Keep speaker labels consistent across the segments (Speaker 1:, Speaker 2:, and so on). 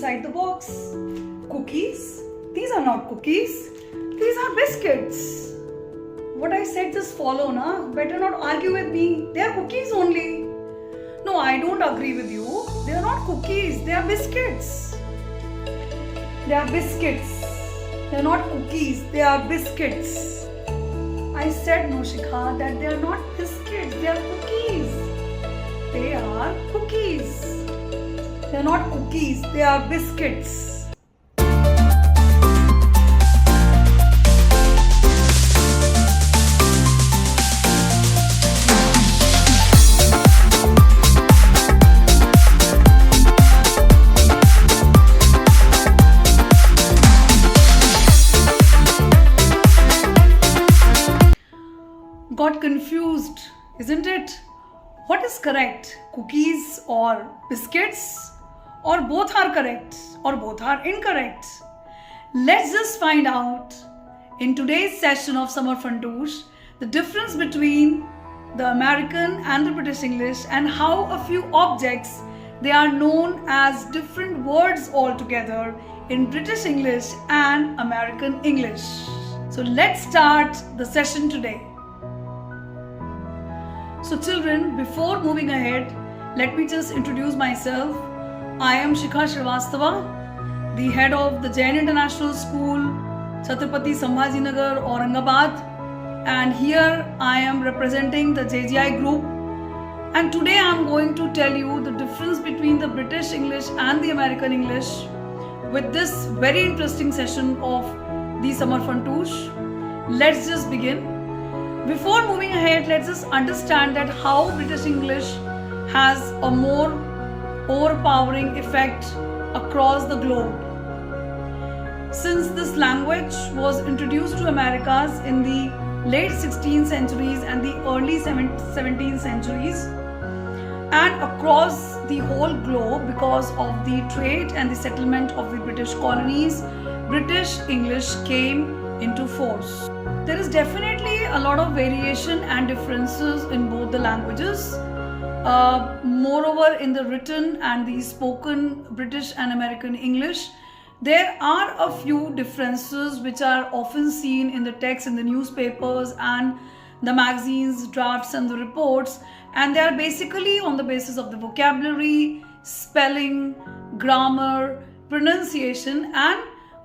Speaker 1: inside the box. Cookies? These are not cookies. These are biscuits. What I said just follow, na? Better not argue with me. They are cookies only. No, I don't agree with you. They are not cookies. They are biscuits. They are biscuits. They are not cookies. They are biscuits. I said, no, Shikha, that they are not biscuits. They are cookies. They are cookies. They are not cookies. They are biscuits. Got confused, isn't it? What is correct? Cookies or biscuits? Or both are correct? Or both are incorrect? Let's just find out in today's session of Summer Fantoosh the difference between the American and the British English and how a few objects they are known as different words altogether in British English and American English. So let's start the session today. So children, before moving ahead, let me just introduce myself. I am Shikha Srivastava, the head of the Jain International School, Chhatrapati Sambhajinagar, Aurangabad, and here I am representing the JGI group. And today I am going to tell you the difference between the British English and the American English with this very interesting session of the Summer Fantoosh. Let's just begin. Before moving ahead, let's just understand that how British English has a more overpowering effect across the globe. Since this language was introduced to Americas in the late 16th centuries and the early 17th centuries, and across the whole globe because of the trade and the settlement of the British colonies, British English came into force. There is definitely a lot of variation and differences in both the languages. Moreover, in the written and the spoken British and American English, there are a few differences which are often seen in the text in the newspapers and the magazines, drafts and the reports, and they are basically on the basis of the vocabulary, spelling, grammar, pronunciation, and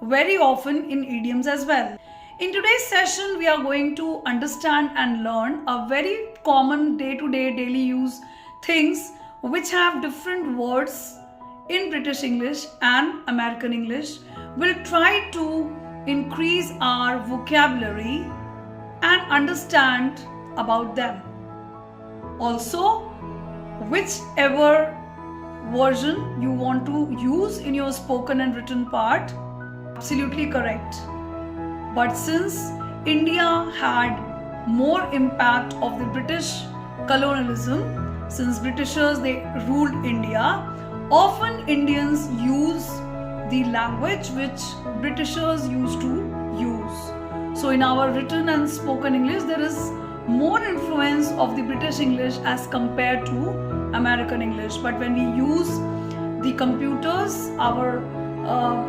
Speaker 1: very often in idioms as well. In today's session, we are going to understand and learn a very common day-to-day daily use things which have different words in British English and American English. We'll try to increase our vocabulary and understand about them. Also, whichever version you want to use in your spoken and written part, absolutely correct. But since India had more impact of the British colonialism, since Britishers they ruled India, often Indians use the language which Britishers used to use. So in our written and spoken English, there is more influence of the British English as compared to American English. But when we use the computers, our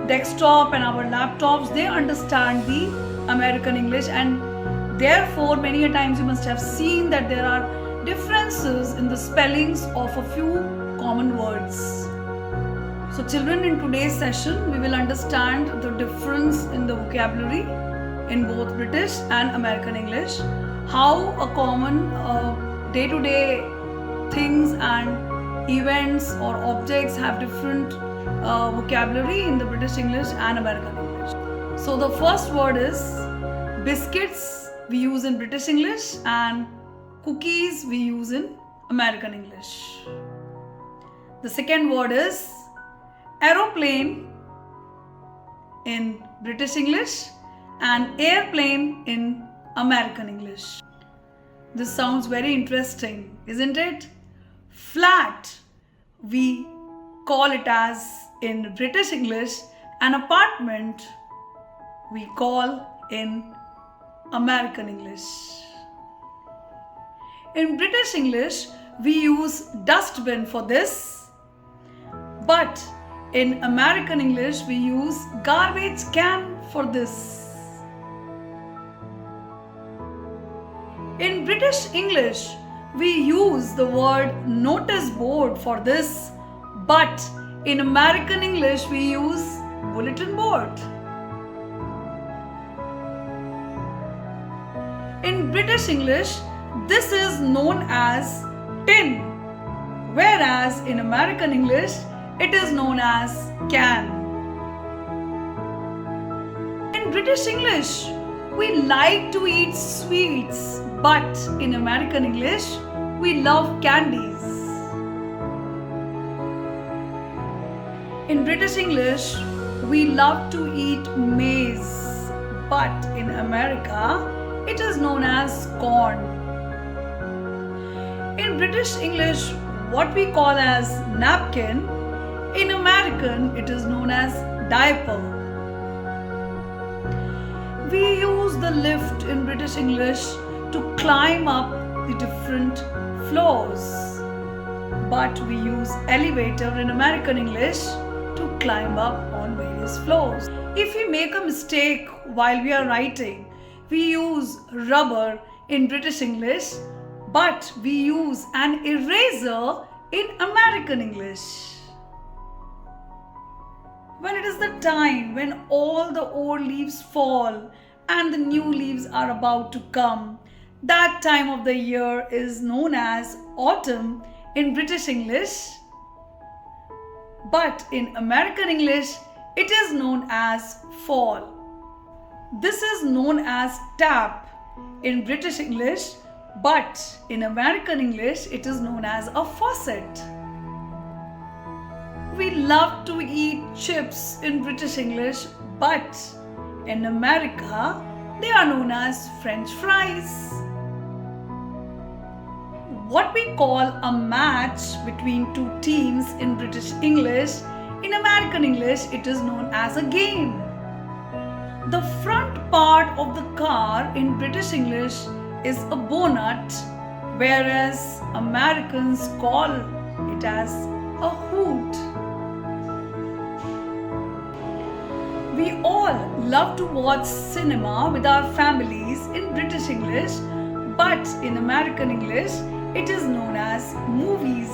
Speaker 1: desktop and our laptops, they understand the American English, and therefore many a times you must have seen that there are differences in the spellings of a few common words. So children, in today's session we will understand the difference in the vocabulary in both British and American English, how a common day-to-day things and events or objects have different vocabulary in the British English and American English. So the first word is biscuits we use in British English and cookies we use in American English. The second word is aeroplane in British English and airplane in American English. This sounds very interesting, isn't it? Flat we call it as in British English, an apartment we call in American English. In British English, we use dustbin for this, but in American English, we use garbage can for this. In British English, we use the word notice board for this, but in American English, we use bulletin board. In British English, this is known as tin, whereas in American English, it is known as can. In British English, we like to eat sweets, but in American English, we love candies. In British English, we love to eat maize, but in America, it is known as corn. In British English, what we call as napkin, in American, it is known as diaper. We use the lift in British English to climb up the different floors, but we use elevator in American English to climb up on various floors. If we make a mistake while we are writing, we use rubber in British English, but we use an eraser in American English. When it is the time when all the old leaves fall and the new leaves are about to come, that time of the year is known as autumn in British English, but in American English, it is known as fall. This is known as tap in British English, but in American English, it is known as a faucet. We love to eat chips in British English, but in America, they are known as French fries. What we call a match between two teams in British English, in American English, it is known as a game. The front part of the car in British English is a bonnet, whereas Americans call it as a hood. We all love to watch cinema with our families in British English, but in American English, it is known as movies.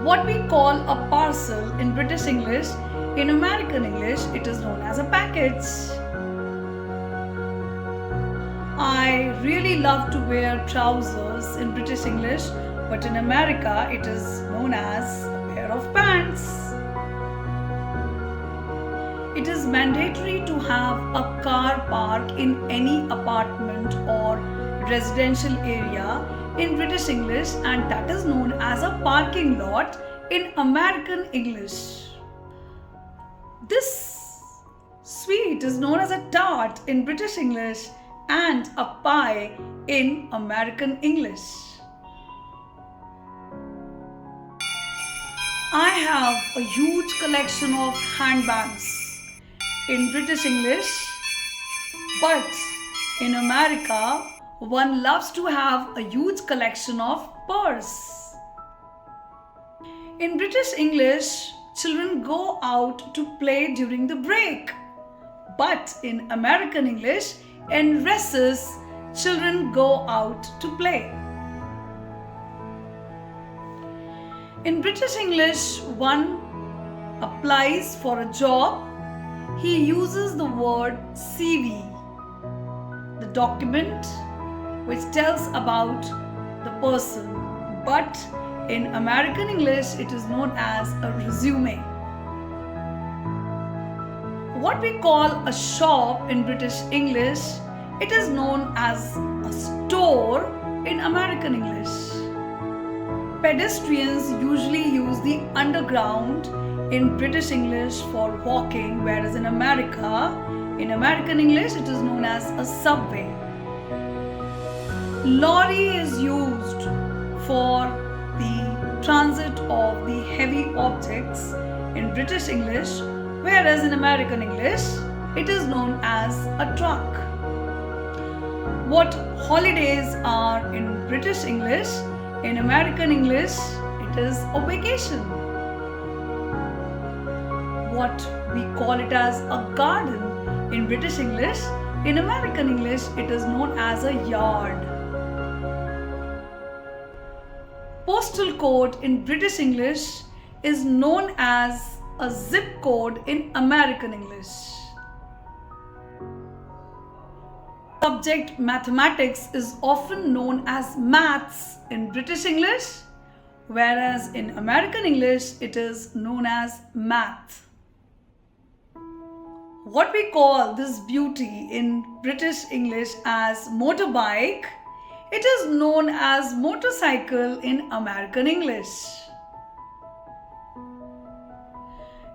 Speaker 1: What we call a parcel in British English, in American English, it is known as a package. I really love to wear trousers in British English, but in America, it is known as a pair of pants. It is mandatory to have a car park in any apartment or residential area in British English, and that is known as a parking lot in American English. This sweet is known as a tart in British English and a pie in American English. I have a huge collection of handbags in British English, but in America, one loves to have a huge collection of purse. In British English, children go out to play during the break, but in American English, in recess, children go out to play. In British English, one applies for a job, he uses the word CV, the document which tells about the person, but in American English it is known as a resume. What we call a shop in British English, it is known as a store in American English. Pedestrians usually use the underground in British English for walking, whereas in American English, it is known as a subway. Lorry is used for the transit of the heavy objects in British English, whereas in American English, it is known as a truck. What holidays are in British English, in American English, it is a vacation. what we call it as a garden in British English. In American English, it is known as a yard. Postal code in British English is known as a zip code in American English. Subject mathematics is often known as maths in British English, whereas in American English it is known as math. What we call this beauty in British English as motorbike, it is known as motorcycle in American English.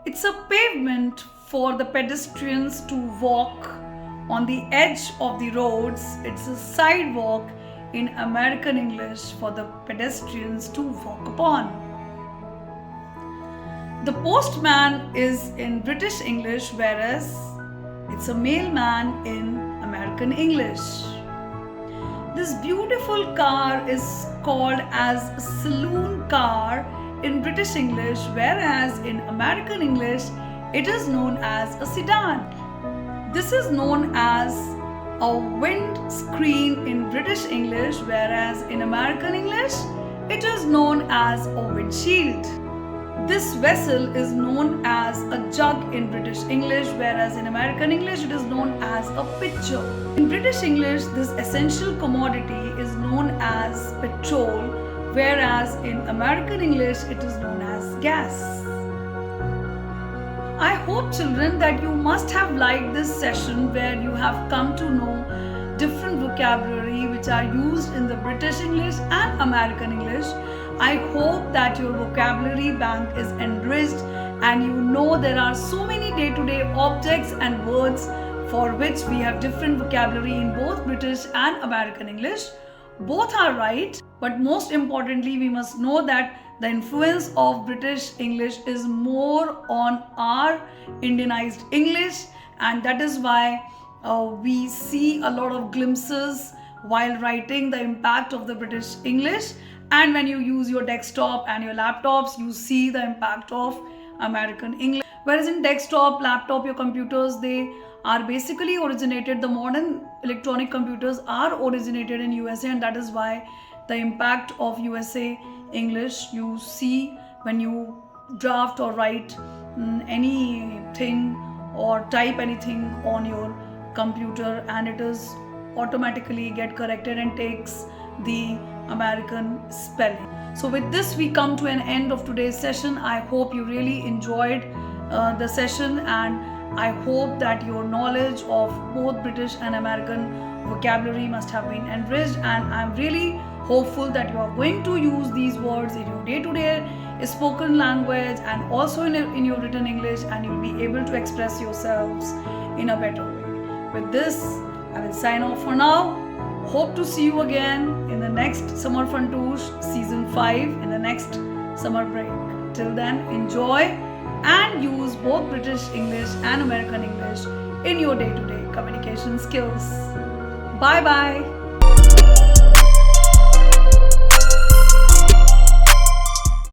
Speaker 1: It's a pavement for the pedestrians to walk on the edge of the roads. It's a sidewalk in American English for the pedestrians to walk upon. The postman is in British English, whereas it's a mailman in American English. This beautiful car is called as a saloon car in British English, whereas in American English it is known as a sedan. This is known as a windscreen in British English, whereas in American English it is known as a windshield. This vessel is known as a jug in British English, whereas in American English it is known as a pitcher. In British English, this essential commodity is known as petrol, whereas in American English it is known as gas. I hope, children, that you must have liked this session where you have come to know different vocabulary which are used in the British English and American English. I hope that your vocabulary bank is enriched and you know there are so many day-to-day objects and words for which we have different vocabulary in both British and American English. Both are right, but most importantly, we must know that the influence of British English is more on our Indianized English, and that is why we see a lot of glimpses while writing the impact of the British English. And when you use your desktop and your laptops, you see the impact of American English. Whereas in desktop, laptop, your computers, they are basically originated, the modern electronic computers are originated in USA, and that is why the impact of USA English you see when you draft or write anything or type anything on your computer, and it is automatically get corrected and takes the American spelling. So with this we come to an end of today's session. I hope you really enjoyed the session, and I hope that your knowledge of both British and American vocabulary must have been enriched, and I'm really hopeful that you are going to use these words in your day-to-day spoken language and also in your written English, and you'll be able to express yourselves in a better way. With this, I will sign off for now. Hope to see you again in the next Summer Fun Tours Season 5 in the next summer break. Till then, enjoy and use both British English and American English in your day-to-day communication skills. Bye-bye.